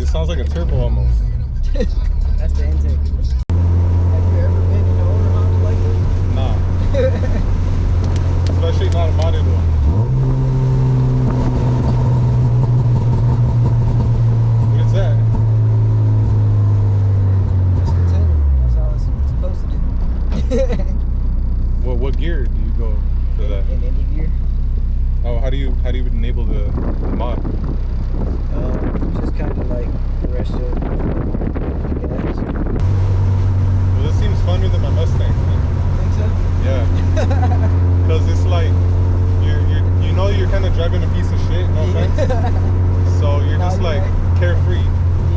It sounds like a turbo almost. That's the intake. Have you ever been in an older Honda like this? Nah. Especially not a modded one. What is that? It's the tuner. That's how it's supposed to do. What gear do you go for that? In any gear. Oh, how do you enable the mod? Just kind of like the rest of it. Well, this seems funner than my Mustang, man. Think so? Yeah. Because it's like you're kind of driving a piece of shit, no offense. So you're just like carefree. Yeah.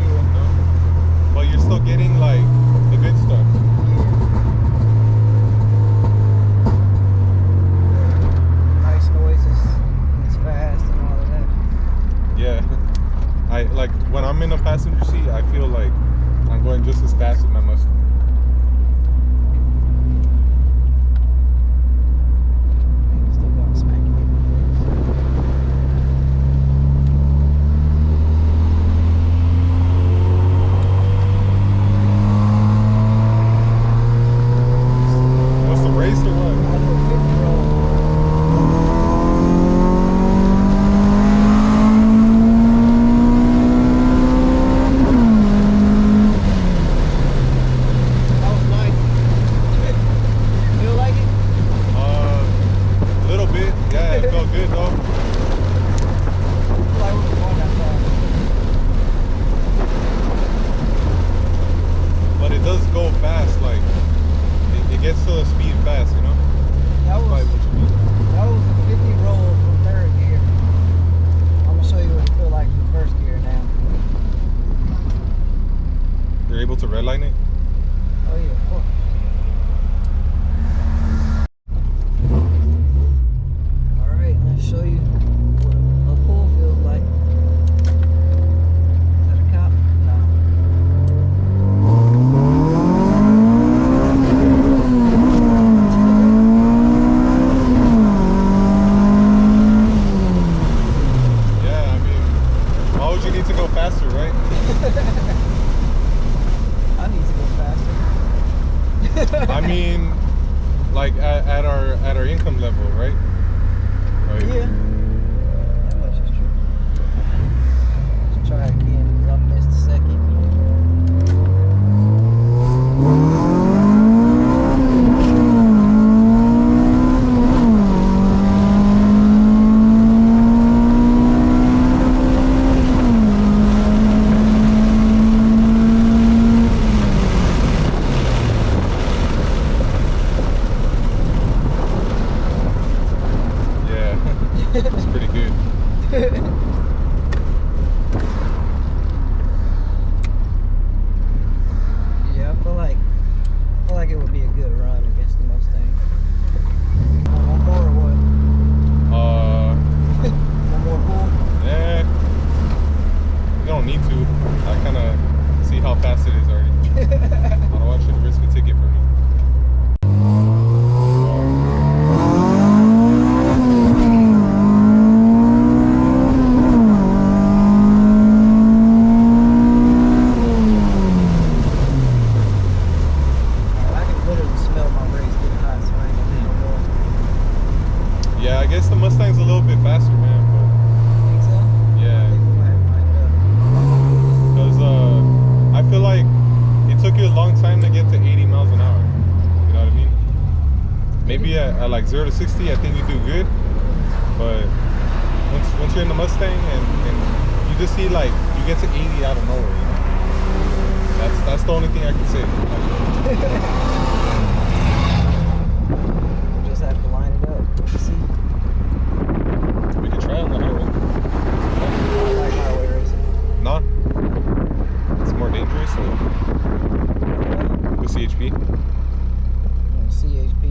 You know? But you're still getting like the good stuff. Nice noises. It's fast and all of that. Yeah. I like when I'm in a passenger seat, I feel like I'm going just as fast as my Mustang. Still got a smack in the What's the race or what? I do a 50 roll. That was nice. Did you feel like it? A little bit. Yeah, it felt good though. I feel like we were going that fast. But it does go fast. Like it gets to the speed fast, you know. That was Probably what you mean. a 50 roll from third gear. I'm gonna show you what it feel like from first gear now. You're able to redline it. Oh yeah, of course. All right, let's show you what a pull feels like. Is that a cop? No. Yeah, I mean, why would you need to go faster, right? I need to go faster. I mean, like at our income level, right? Like, Yeah. That much is true. Let's try again, because I missed a second. Yeah, it's pretty good. Yeah, I feel like it would be a good run against the Mustang. One more or what? One more pull? Yeah, you don't need to. I kind of see how fast it is already. I don't want you to risk a ticket for me. I can literally smell my brakes getting hot, so I ain't gonna do no more. Yeah, I guess the Mustang's a little bit faster, man. Think so? But I yeah, think we might line it because I feel like it took you a long time to get to 80 miles an hour. You know what I mean? Maybe at like 0 to 60, I think you do good. But once you're in the Mustang and you just see like you get to 80 out of nowhere, you know? That's the only thing I can say. up. We'll just have to line it up. Let's see. We can try on the highway. I like highway racing. Nah, it's more dangerous. So with CHP. CHP,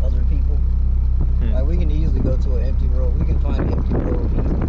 other people. Like we can easily go to an empty road. We can find an empty road easily.